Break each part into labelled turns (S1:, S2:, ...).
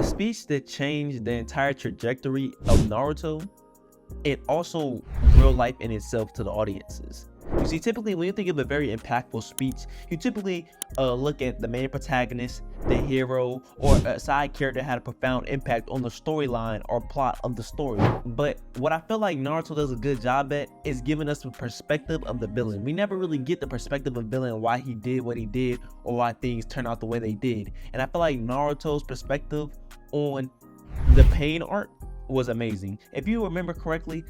S1: The speech that changed the entire trajectory of Naruto, and also real life in itself to the audiences. You see, typically when you think of a very impactful speech, you typically look at the main protagonist, the hero, or a side character that had a profound impact on the storyline or plot of the story. But what I feel like Naruto does a good job at is giving us the perspective of the villain. We never really get the perspective of the villain, why he did what he did, or why things turned out the way they did. And I feel like Naruto's perspective on the Pain arc was amazing. If you remember correctly,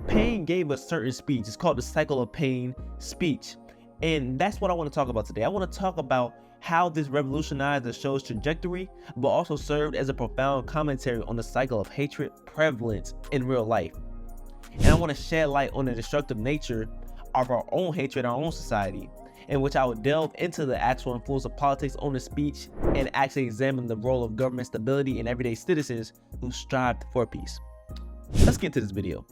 S1: Pain gave a certain speech. It's called the Cycle of Pain speech. And that's what I want to talk about today. I want to talk about how this revolutionized the show's trajectory, but also served as a profound commentary on the cycle of hatred prevalent in real life. And I want to shed light on the destructive nature of our own hatred in our own society, in which I would delve into the actual influence of politics on the speech and actually examine the role of government stability in everyday citizens who strive for peace. Let's get to this video.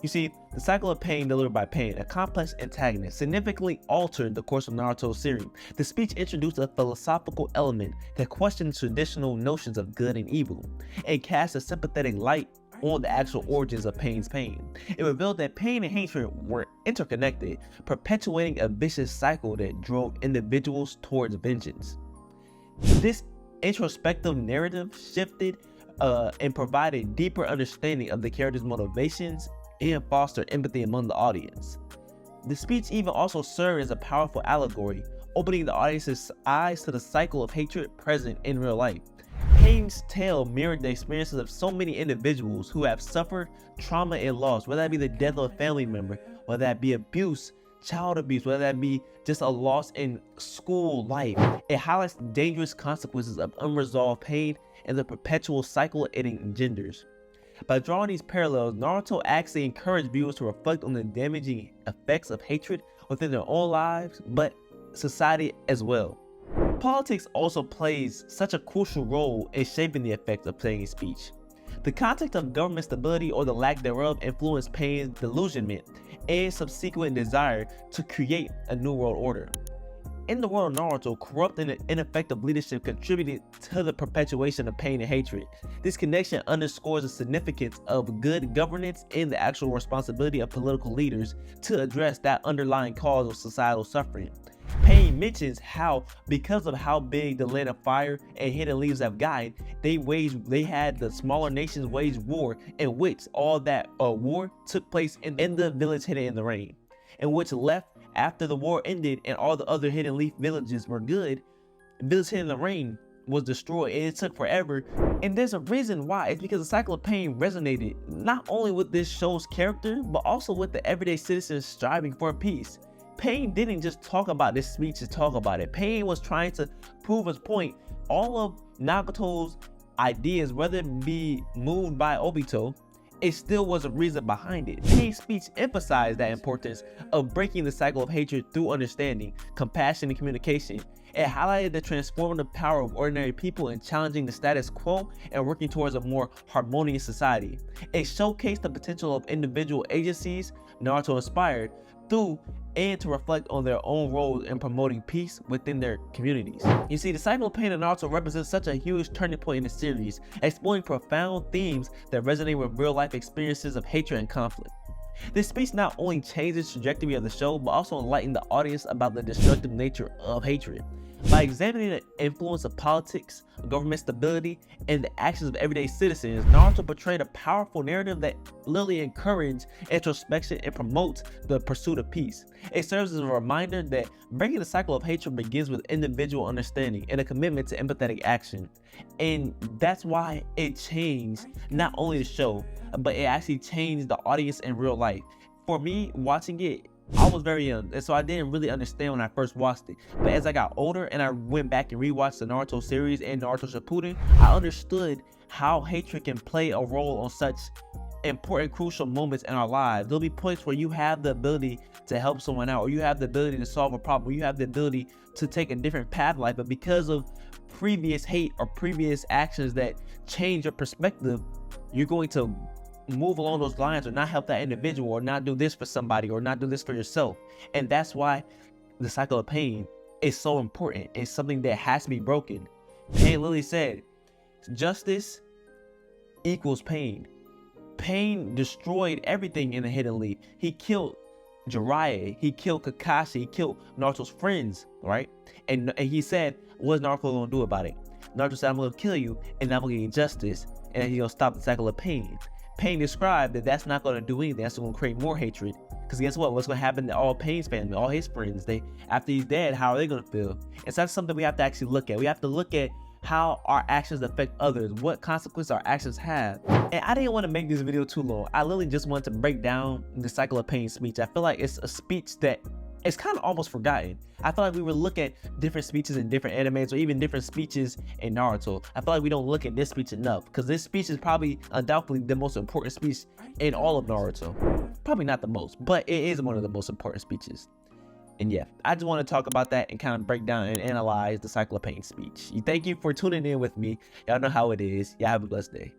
S1: You see, the Cycle of Pain delivered by Pain, a complex antagonist, significantly altered the course of Naruto's series. The speech introduced a philosophical element that questioned traditional notions of good and evil, and cast a sympathetic light on the actual origins of Pain's pain. It revealed that pain and hatred were interconnected, perpetuating a vicious cycle that drove individuals towards vengeance. This introspective narrative shifted and provided deeper understanding of the character's motivations and fostered empathy among the audience. The speech even also served as a powerful allegory, opening the audience's eyes to the cycle of hatred present in real life. Pain's tale mirrored the experiences of so many individuals who have suffered trauma and loss, whether that be the death of a family member, whether that be abuse, child abuse, whether that be just a loss in school life. It highlights the dangerous consequences of unresolved pain and the perpetual cycle it engenders. By drawing these parallels, Naruto actually encouraged viewers to reflect on the damaging effects of hatred within their own lives, but society as well. Politics also plays such a crucial role in shaping the effects of Pain's speech. The context of government stability or the lack thereof influenced Pain's delusionment and subsequent desire to create a new world order. In the world of Naruto, corrupt and ineffective leadership contributed to the perpetuation of pain and hatred. This connection underscores the significance of good governance and the actual responsibility of political leaders to address that underlying cause of societal suffering. Pain mentions how, because of how big the land of fire and hidden leaves have gotten, they had the smaller nations wage war, in which all that war took place in the village hidden in the rain, in which left after the war ended and all the other hidden leaf villages were good. Village hidden in the rain was destroyed, and it took forever. And there's a reason why. It's because the Cycle of Pain resonated not only with this show's character, but also with the everyday citizens striving for peace. Pain didn't just talk about this speech to talk about it. Pain was trying to prove his point. All of Nagato's ideas, whether it be moved by Obito, it still was a reason behind it. Pain's speech emphasized that importance of breaking the cycle of hatred through understanding, compassion, and communication. It highlighted the transformative power of ordinary people in challenging the status quo and working towards a more harmonious society. It showcased the potential of individual agencies Naruto inspired through and to reflect on their own roles in promoting peace within their communities. You see, the Cycle of Pain in Naruto represents such a huge turning point in the series, exploring profound themes that resonate with real-life experiences of hatred and conflict. This speech not only changed the trajectory of the show, but also enlightened the audience about the destructive nature of hatred. By examining the influence of politics, government stability, and the actions of everyday citizens, Naruto portrayed a powerful narrative that literally encourages introspection and promotes the pursuit of peace. It serves as a reminder that breaking the cycle of hatred begins with individual understanding and a commitment to empathetic action. And that's why it changed not only the show, but it actually changed the audience in real life. For me, watching it, I was very young, and so I didn't really understand when I first watched it. But as I got older and I went back and rewatched the Naruto series and Naruto Shippuden, I understood how hatred can play a role on such important, crucial moments in our lives. There'll be points where you have the ability to help someone out, or you have the ability to solve a problem, or you have the ability to take a different path in life, but because of previous hate or previous actions that change your perspective, you're going to move along those lines or not help that individual or not do this for somebody or not do this for yourself. And that's why the cycle of pain is so important. It's something that has to be broken. Pain literally said, justice equals pain. Pain destroyed everything in the Hidden League. He killed Jiraiya, he killed Kakashi, he killed Naruto's friends, right? And he said, what's Naruto gonna do about it? Naruto said, I'm gonna kill you, and I'm gonna get justice, and he's gonna stop the cycle of pain. Pain described that that's not gonna do anything, that's gonna create more hatred. Because guess what? What's gonna happen to all Pain's family, all his friends? After he's dead, how are they gonna feel? And so that's something we have to actually look at. We have to look at how our actions affect others, what consequences our actions have. And I didn't want to make this video too long. I literally just wanted to break down the cycle of pain speech. I feel like it's a speech that it's kind of almost forgotten. I feel like we would look at different speeches in different animes or even different speeches in Naruto. I feel like we don't look at this speech enough because this speech is probably undoubtedly the most important speech in all of Naruto. Probably not the most, but it is one of the most important speeches. And yeah, I just want to talk about that and kind of break down and analyze the cycle of pain speech. Thank you for tuning in with me. Y'all know how it is. Y'all have a blessed day.